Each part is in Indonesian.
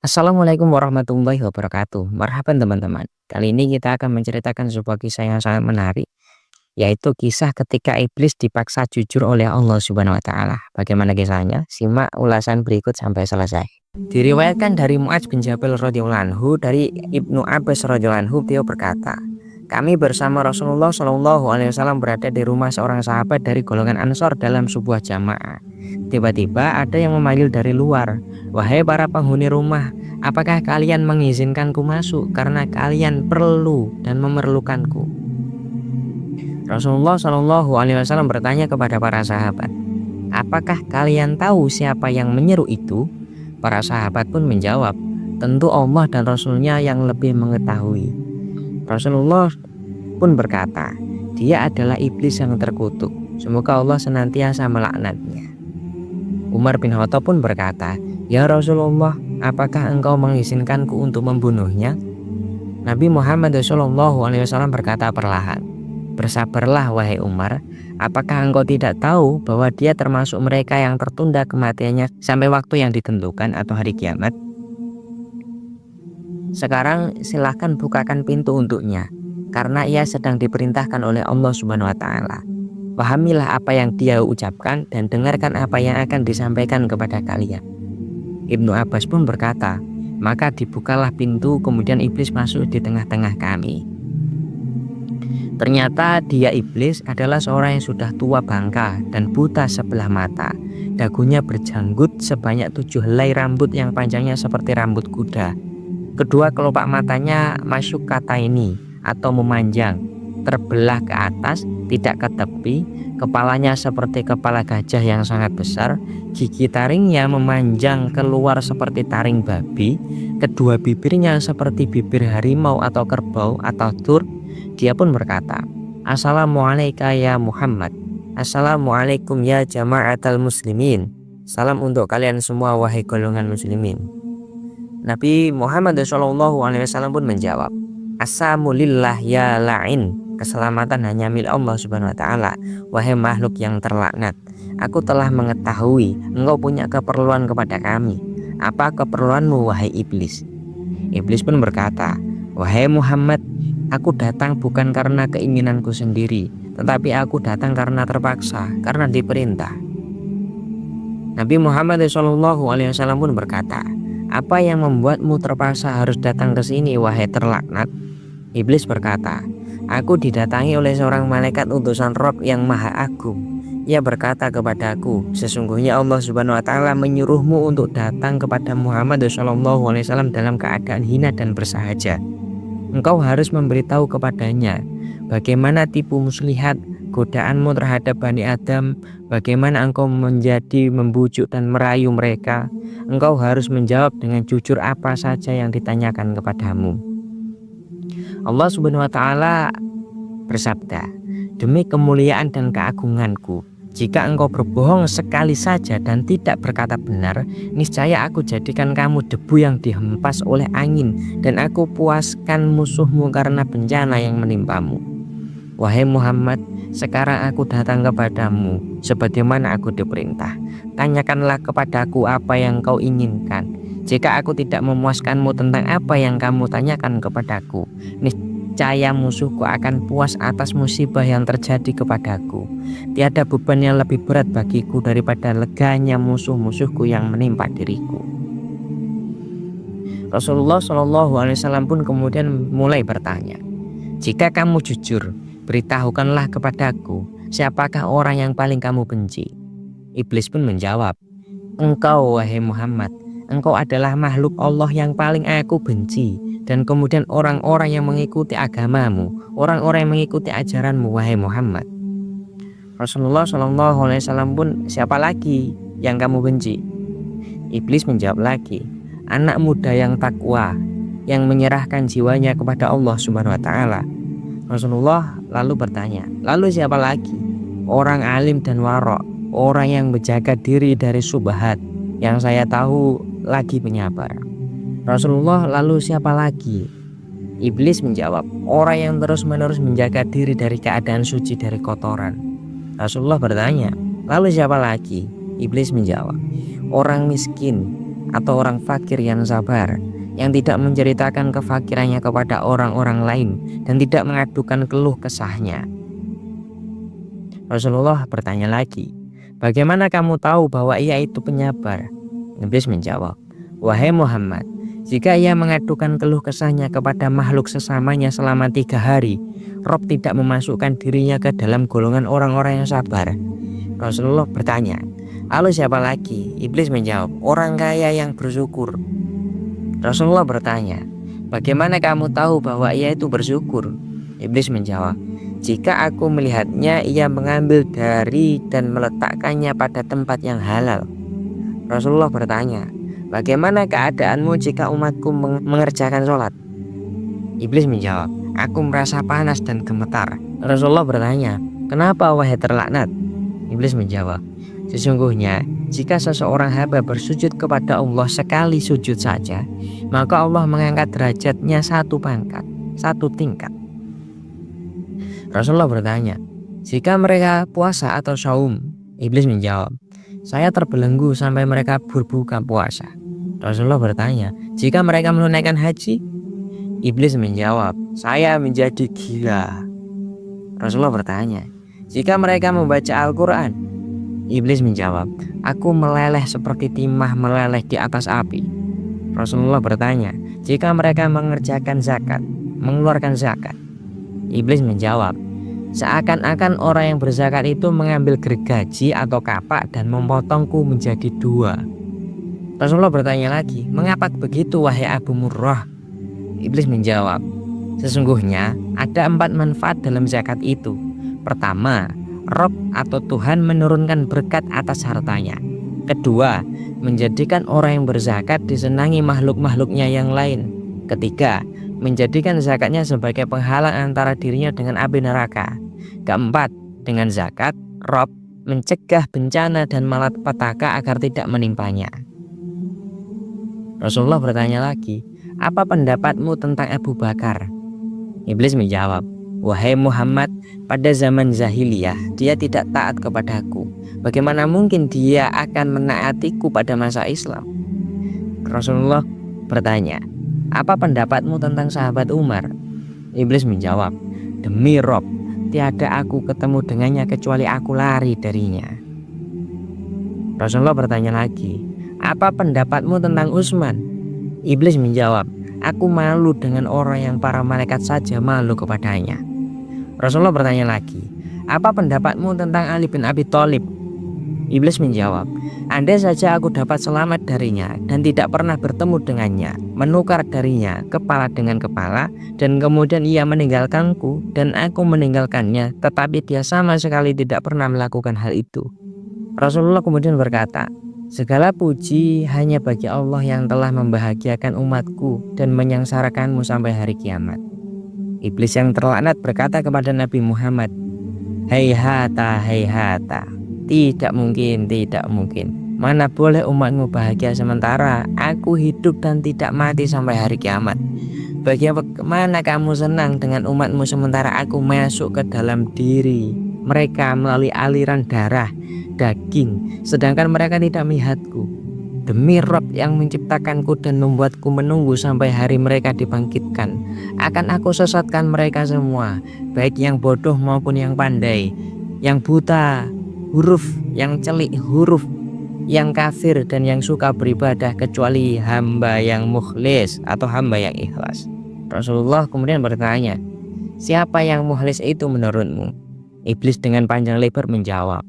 Assalamualaikum warahmatullahi wabarakatuh. Marhaban teman-teman. Kali ini kita akan menceritakan sebuah kisah yang sangat menarik, yaitu kisah ketika iblis dipaksa jujur oleh Allah Subhanahu wa taala. Bagaimana kisahnya? Simak ulasan berikut sampai selesai. Diriwayatkan dari Mu'adz bin Jabal radhiyallahu anhu dari Ibnu Abbas radhiyallahu anhu, beliau berkata, kami bersama Rasulullah Shallallahu alaihi wasallam berada di rumah seorang sahabat dari golongan Ansor dalam sebuah jamaah. Tiba-tiba ada yang memanggil dari luar, "Wahai para penghuni rumah, apakah kalian mengizinkanku masuk karena kalian perlu dan memerlukanku?" Rasulullah Shallallahu alaihi wasallam bertanya kepada para sahabat, "Apakah kalian tahu siapa yang menyeru itu?" Para sahabat pun menjawab, "Tentu Allah dan Rasulnya yang lebih mengetahui." Rasulullah pun berkata, "Dia adalah iblis yang terkutuk. Semoga Allah senantiasa melaknatnya." Umar bin Khattab pun berkata, "Ya Rasulullah, apakah engkau mengizinkanku untuk membunuhnya?" Nabi Muhammad SAW berkata perlahan, "Bersabarlah wahai Umar, apakah engkau tidak tahu bahwa dia termasuk mereka yang tertunda kematiannya sampai waktu yang ditentukan atau hari kiamat? Sekarang silahkan bukakan pintu untuknya, karena ia sedang diperintahkan oleh Allah Subhanahu wa taala. Pahamilah apa yang dia ucapkan dan dengarkan apa yang akan disampaikan kepada kalian." Ibnu Abbas pun berkata, "Maka dibukalah pintu, kemudian iblis masuk di tengah-tengah kami." Ternyata dia iblis adalah seorang yang sudah tua bangka dan buta sebelah mata. Dagunya berjanggut sebanyak 7 helai rambut yang panjangnya seperti rambut kuda. Kedua kelopak matanya masuk kata ini atau memanjang, terbelah ke atas, tidak ke tepi. Kepalanya seperti kepala gajah yang sangat besar. Gigi taringnya memanjang keluar seperti taring babi. Kedua bibirnya seperti bibir harimau atau kerbau atau tur. Dia pun berkata, "Assalamualaikum ya Muhammad. Assalamualaikum ya jama'atal muslimin. Salam untuk kalian semua wahai golongan muslimin." Nabi Muhammad SAW pun menjawab, "Assamulillah ya la'in. Keselamatan hanya milik Allah Subhanahu wa taala. Wahai makhluk yang terlaknat, aku telah mengetahui engkau punya keperluan kepada kami. Apa keperluanmu wahai iblis?" Iblis pun berkata, "Wahai Muhammad, aku datang bukan karena keinginanku sendiri, tetapi aku datang karena terpaksa, karena diperintah." Nabi Muhammad SAW pun berkata, "Apa yang membuatmu terpaksa harus datang ke sini wahai terlaknat?" Iblis berkata, "Aku didatangi oleh seorang malaikat utusan Rabb yang maha agung. Ia berkata kepadaku, sesungguhnya Allah Subhanahu wa taala menyuruhmu untuk datang kepada Muhammad SAW dalam keadaan hina dan bersahaja. Engkau harus memberitahu kepadanya bagaimana tipu muslihat, godaanmu terhadap Bani Adam, bagaimana engkau menjadi membujuk dan merayu mereka. Engkau harus menjawab dengan jujur apa saja yang ditanyakan kepadamu." Allah Subhanahu wa taala bersabda, "Demi kemuliaan dan keagunganku, jika engkau berbohong sekali saja dan tidak berkata benar, niscaya aku jadikan kamu debu yang dihempas oleh angin, dan aku puaskan musuhmu karena bencana yang menimpamu." Wahai Muhammad, sekarang aku datang kepadamu sebagaimana aku diperintah. Tanyakanlah kepadaku apa yang kau inginkan. Jika aku tidak memuaskanmu tentang apa yang kamu tanyakan kepadaku, niscaya musuhku akan puas atas musibah yang terjadi kepadaku. Tiada beban yang lebih berat bagiku daripada leganya musuh-musuhku yang menimpa diriku. Rasulullah SAW pun kemudian mulai bertanya, "Jika kamu jujur, beritahukanlah kepadaku, siapakah orang yang paling kamu benci?" Iblis pun menjawab, "Engkau wahai Muhammad, engkau adalah makhluk Allah yang paling aku benci, dan kemudian orang-orang yang mengikuti agamamu, orang-orang yang mengikuti ajaranmu wahai Muhammad." Rasulullah SAW pun, "Siapa lagi yang kamu benci?" Iblis menjawab lagi, "Anak muda yang takwa, yang menyerahkan jiwanya kepada Allah Subhanahu wa taala." Rasulullah lalu bertanya, "Lalu siapa lagi?" "Orang alim dan warok, orang yang menjaga diri dari syubhat, yang saya tahu lagi penyabar." Rasulullah lalu siapa lagi? Iblis menjawab, "Orang yang terus-menerus menjaga diri dari keadaan suci dari kotoran." Rasulullah bertanya, "Lalu siapa lagi?" Iblis menjawab, "Orang miskin, atau orang fakir yang sabar, yang tidak menceritakan kefakirannya kepada orang-orang lain dan tidak mengadukan keluh kesahnya. Rasulullah bertanya lagi, bagaimana kamu tahu bahwa ia itu penyabar? Iblis menjawab, wahai Muhammad, jika ia mengadukan keluh kesahnya kepada makhluk sesamanya selama 3 hari, Rob tidak memasukkan dirinya ke dalam golongan orang-orang yang sabar. Rasulullah bertanya, lalu siapa lagi? Iblis menjawab, orang kaya yang bersyukur. Rasulullah bertanya, bagaimana kamu tahu bahwa ia itu bersyukur? Iblis menjawab, jika aku melihatnya ia mengambil dari dan meletakkannya pada tempat yang halal. Rasulullah bertanya, bagaimana keadaanmu jika umatku mengerjakan sholat? Iblis menjawab, aku merasa panas dan gemetar. Rasulullah bertanya, kenapa wahai terlaknat? Iblis menjawab, sesungguhnya jika seseorang hamba bersujud kepada Allah sekali sujud saja, maka Allah mengangkat derajatnya 1 pangkat, 1 tingkat. Rasulullah bertanya, jika mereka puasa atau saum? Iblis menjawab, saya terbelenggu sampai mereka berbuka puasa. Rasulullah bertanya, jika mereka menunaikan haji? Iblis menjawab, saya menjadi gila. Rasulullah bertanya, jika mereka membaca Al-Quran? Iblis menjawab, aku meleleh seperti timah meleleh di atas api. Rasulullah bertanya, jika mereka mengerjakan zakat, mengeluarkan zakat? Iblis menjawab, seakan-akan orang yang berzakat itu mengambil gergaji atau kapak dan memotongku menjadi 2. Rasulullah bertanya lagi, mengapa begitu wahai Abu Murrah? Iblis menjawab, sesungguhnya ada 4 manfaat dalam zakat itu. Pertama, Rob atau Tuhan menurunkan berkat atas hartanya. Kedua, menjadikan orang yang berzakat disenangi makhluk-makhluknya yang lain. Ketiga, menjadikan zakatnya sebagai penghalang antara dirinya dengan api neraka. Keempat, dengan zakat, Rob mencegah bencana dan malapetaka agar tidak menimpanya. Rasulullah bertanya lagi, apa pendapatmu tentang Abu Bakar? Iblis menjawab, wahai Muhammad, pada zaman jahiliyah dia tidak taat kepadaku. Bagaimana mungkin dia akan menaatiku pada masa Islam? Rasulullah bertanya, apa pendapatmu tentang sahabat Umar? Iblis menjawab, demi Rob, tiada aku ketemu dengannya kecuali aku lari darinya. Rasulullah bertanya lagi, apa pendapatmu tentang Utsman? Iblis menjawab, aku malu dengan orang yang para malaikat saja malu kepadanya. Rasulullah bertanya lagi, apa pendapatmu tentang Ali bin Abi Thalib? Iblis menjawab, andai saja aku dapat selamat darinya dan tidak pernah bertemu dengannya, menukar darinya kepala dengan kepala, dan kemudian ia meninggalkanku dan aku meninggalkannya, tetapi dia sama sekali tidak pernah melakukan hal itu. Rasulullah kemudian berkata, segala puji hanya bagi Allah yang telah membahagiakan umatku dan menyengsarakanmu sampai hari kiamat. Iblis yang terlaknat berkata kepada Nabi Muhammad, heihata, heihata, tidak mungkin, tidak mungkin. Mana boleh umatmu bahagia sementara aku hidup dan tidak mati sampai hari kiamat. Bagaimana kamu senang dengan umatmu sementara aku masuk ke dalam diri mereka melalui aliran darah, daging, sedangkan mereka tidak melihatku. Demi Rob yang menciptakanku dan membuatku menunggu sampai hari mereka dibangkitkan, akan aku sesatkan mereka semua, baik yang bodoh maupun yang pandai, yang buta huruf, yang celik huruf, yang kafir dan yang suka beribadah, kecuali hamba yang mukhlis atau hamba yang ikhlas. Rasulullah kemudian bertanya, siapa yang mukhlis itu menurutmu? Iblis dengan panjang lebar menjawab,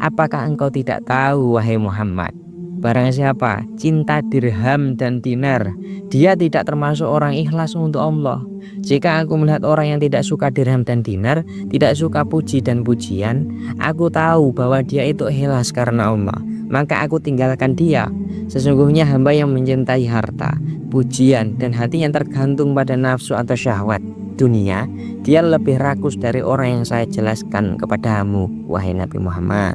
apakah engkau tidak tahu wahai Muhammad? Barang siapa cinta dirham dan dinar, dia tidak termasuk orang ikhlas untuk Allah. Jika aku melihat orang yang tidak suka dirham dan dinar, tidak suka puji dan pujian, aku tahu bahwa dia itu ikhlas karena Allah, maka aku tinggalkan dia. Sesungguhnya hamba yang mencintai harta, pujian, dan hati yang tergantung pada nafsu atau syahwat dunia, dia lebih rakus dari orang yang saya jelaskan kepadamu, wahai Nabi Muhammad.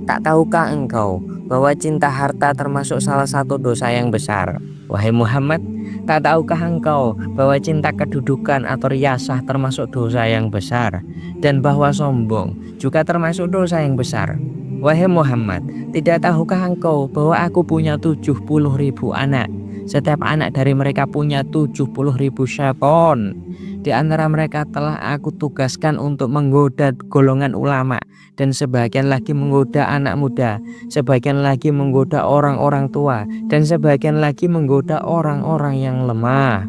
Tak tahukah engkau bahwa cinta harta termasuk salah satu dosa yang besar? Wahai Muhammad, tak tahukah engkau bahwa cinta kedudukan atau riyasah termasuk dosa yang besar, dan bahwa sombong juga termasuk dosa yang besar? Wahai Muhammad, tidak tahukah engkau bahwa aku punya 70.000 anak? Setiap anak dari mereka punya 70.000 syaitan. Di antara mereka telah aku tugaskan untuk menggoda golongan ulama, dan sebagian lagi menggoda anak muda, sebagian lagi menggoda orang-orang tua, dan sebagian lagi menggoda orang-orang yang lemah.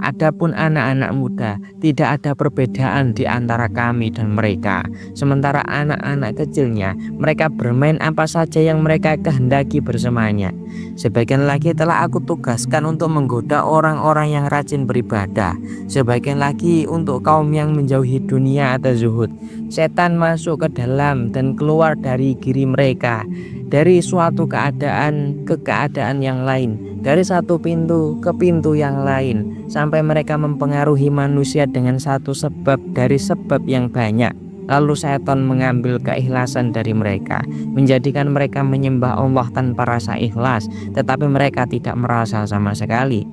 Adapun anak-anak muda, tidak ada perbedaan di antara kami dan mereka. Sementara anak-anak kecilnya, mereka bermain apa saja yang mereka kehendaki bersamanya. Sebagian lagi telah aku tugaskan untuk menggoda orang-orang yang rajin beribadah. Sebagian lagi untuk kaum yang menjauhi dunia atau zuhud. Setan masuk ke dalam dan keluar dari diri mereka, dari suatu keadaan ke keadaan yang lain, dari satu pintu ke pintu yang lain, sampai mereka mempengaruhi manusia dengan satu sebab dari sebab yang banyak. Lalu setan mengambil keikhlasan dari mereka, menjadikan mereka menyembah Allah tanpa rasa ikhlas, tetapi mereka tidak merasa sama sekali.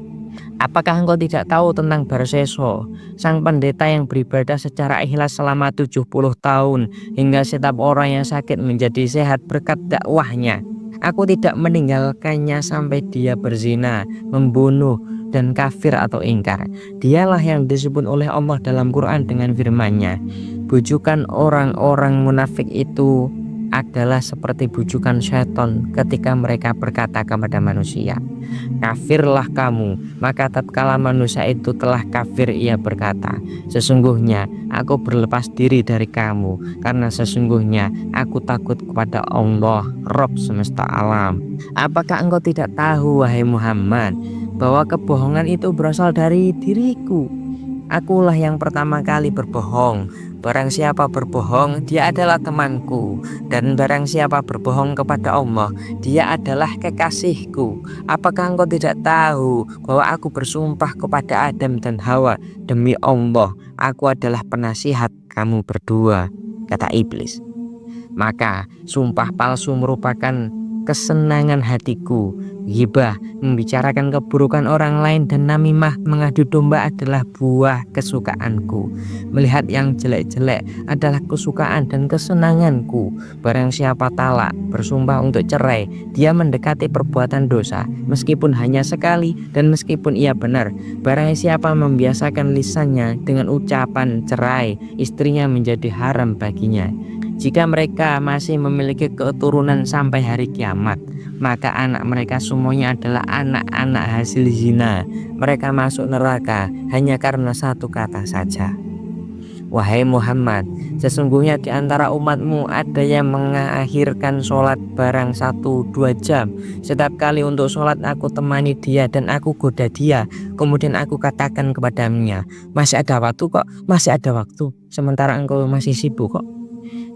Apakah engkau tidak tahu tentang Barseso, sang pendeta yang beribadah secara ikhlas selama 70 tahun, hingga setiap orang yang sakit menjadi sehat berkat dakwahnya? Aku tidak meninggalkannya sampai dia berzina, membunuh, dan kafir atau ingkar. Dialah yang disebut oleh Allah dalam Quran dengan firman-Nya, bujukan orang-orang munafik itu adalah seperti bujukan syaitan ketika mereka berkata kepada manusia, kafirlah kamu. Maka tatkala manusia itu telah kafir, ia berkata, sesungguhnya aku berlepas diri dari kamu, karena sesungguhnya aku takut kepada Allah, Rabb semesta alam. Apakah engkau tidak tahu, wahai Muhammad, bahwa kebohongan itu berasal dari diriku? Akulah yang pertama kali berbohong. Barang siapa berbohong, dia adalah temanku. Dan barang siapa berbohong kepada Allah, dia adalah kekasihku. Apakah engkau tidak tahu bahwa aku bersumpah kepada Adam dan Hawa, demi Allah, aku adalah penasihat kamu berdua, kata iblis. Maka sumpah palsu merupakan kesenangan hatiku. Ghibah, membicarakan keburukan orang lain, dan namimah, mengadu domba, adalah buah kesukaanku. Melihat yang jelek-jelek adalah kesukaan dan kesenanganku. Barang siapa talak, bersumpah untuk cerai, dia mendekati perbuatan dosa, meskipun hanya sekali dan meskipun ia benar. Barang siapa membiasakan lisannya dengan ucapan cerai, istrinya menjadi haram baginya. Jika mereka masih memiliki keturunan sampai hari kiamat, maka anak mereka semuanya adalah anak-anak hasil zina. Mereka masuk neraka hanya karena satu kata saja. Wahai Muhammad, sesungguhnya di antara umatmu ada yang mengakhirkan sholat barang 1-2 jam. Setiap kali untuk sholat aku temani dia dan aku goda dia. Kemudian aku katakan kepadanya, masih ada waktu kok, masih ada waktu, sementara engkau masih sibuk kok.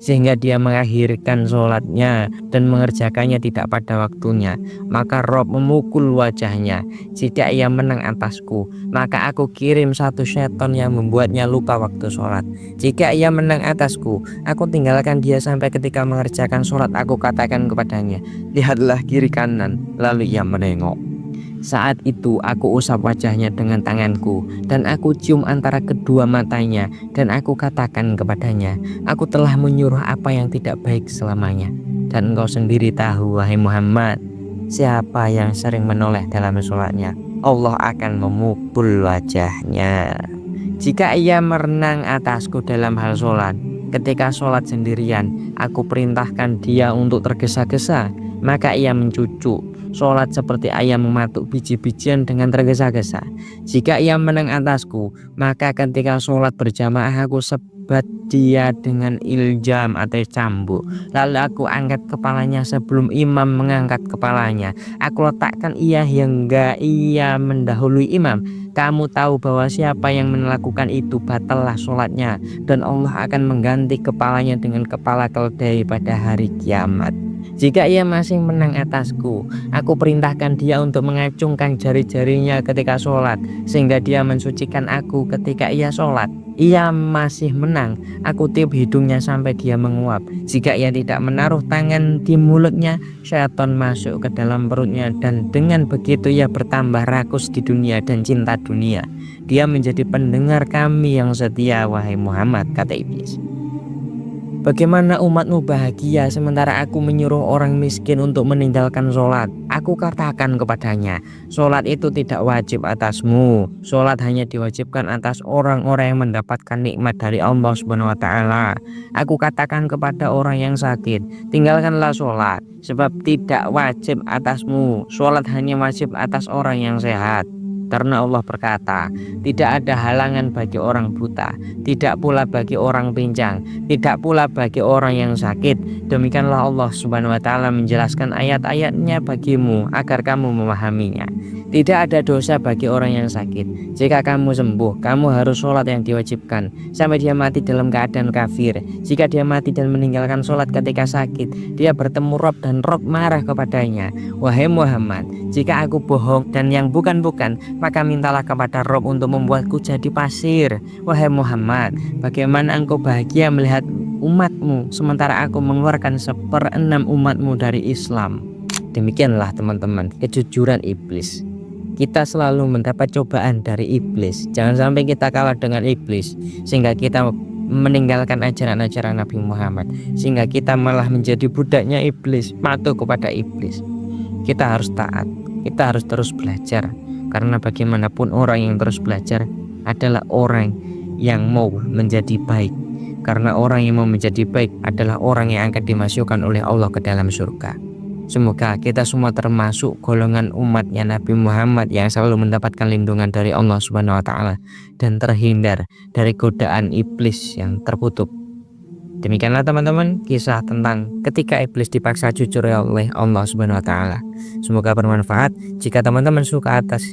Sehingga dia mengakhirkan sholatnya dan mengerjakannya tidak pada waktunya. Maka Rob memukul wajahnya. Jika ia menang atasku, maka aku kirim satu setan yang membuatnya lupa waktu sholat. Jika ia menang atasku, aku tinggalkan dia sampai ketika mengerjakan sholat. Aku katakan kepadanya, lihatlah kiri kanan. Lalu ia menengok. Saat itu aku usap wajahnya dengan tanganku, dan aku cium antara kedua matanya, dan aku katakan kepadanya, aku telah menyuruh apa yang tidak baik selamanya. Dan engkau sendiri tahu, wahai Muhammad, siapa yang sering menoleh dalam sholatnya, Allah akan memukul wajahnya. Jika ia merenang atasku dalam hal sholat, ketika sholat sendirian, aku perintahkan dia untuk tergesa-gesa, maka ia mencucuk. Sholat seperti ayam mematuk biji-bijian dengan tergesa-gesa. Jika ia menang atasku, maka ketika sholat berjamaah aku sebat dia dengan iljam atau cambuk. Lalu aku angkat kepalanya sebelum imam mengangkat kepalanya. Aku letakkan ia hingga ia mendahului imam. Kamu tahu bahwa siapa yang melakukan itu batallah sholatnya, dan Allah akan mengganti kepalanya dengan kepala keledai pada hari kiamat. Jika ia masih menang atasku, aku perintahkan dia untuk mengacungkan jari-jarinya ketika sholat, sehingga dia mensucikan aku ketika ia sholat. Ia masih menang, aku tiup hidungnya sampai dia menguap. Jika ia tidak menaruh tangan di mulutnya, syaitan masuk ke dalam perutnya, dan dengan begitu ia bertambah rakus di dunia dan cinta dunia. Dia menjadi pendengar kami yang setia, wahai Muhammad, kata iblis. Bagaimana umatmu bahagia sementara aku menyuruh orang miskin untuk meninggalkan sholat? Aku katakan kepadanya, sholat itu tidak wajib atasmu. Sholat hanya diwajibkan atas orang-orang yang mendapatkan nikmat dari Allah Subhanahu wa Ta'ala. Aku katakan kepada orang yang sakit, tinggalkanlah sholat, sebab tidak wajib atasmu. Sholat hanya wajib atas orang yang sehat. Karena Allah berkata, tidak ada halangan bagi orang buta, tidak pula bagi orang pincang, tidak pula bagi orang yang sakit. Demikianlah Allah Subhanahu wa Ta'ala menjelaskan ayat-ayatnya bagimu agar kamu memahaminya. Tidak ada dosa bagi orang yang sakit. Jika kamu sembuh, kamu harus sholat yang diwajibkan sampai dia mati dalam keadaan kafir. Jika dia mati dan meninggalkan sholat ketika sakit, dia bertemu Rob dan Rob marah kepadanya. Wahai Muhammad, jika aku bohong dan yang bukan-bukan, maka mintalah kepada Rob untuk membuatku jadi pasir. Wahai Muhammad, bagaimana engkau bahagia melihat umatmu sementara aku mengeluarkan 1/6 umatmu dari Islam? Demikianlah teman-teman, kejujuran iblis. Kita selalu mendapat cobaan dari iblis. Jangan sampai kita kalah dengan iblis sehingga kita meninggalkan ajaran-ajaran Nabi Muhammad, sehingga kita malah menjadi budaknya iblis, patuh kepada iblis. Kita harus taat, kita harus terus belajar, karena bagaimanapun orang yang terus belajar adalah orang yang mau menjadi baik. Karena orang yang mau menjadi baik adalah orang yang akan dimasukkan oleh Allah ke dalam surga. Semoga kita semua termasuk golongan umatnya Nabi Muhammad yang selalu mendapatkan lindungan dari Allah Subhanahu wa Ta'ala dan terhindar dari godaan iblis yang terkutuk. Demikianlah teman-teman kisah tentang ketika iblis dipaksa jujur oleh Allah Subhanahu wa Ta'ala. Semoga bermanfaat. Jika teman-teman suka atas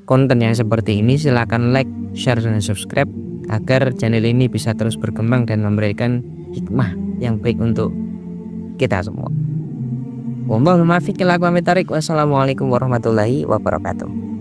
konten yang seperti ini, silakan like, share, dan subscribe agar channel ini bisa terus berkembang dan memberikan hikmah yang baik untuk kita semua. Wassalamualaikum warahmatullahi wabarakatuh.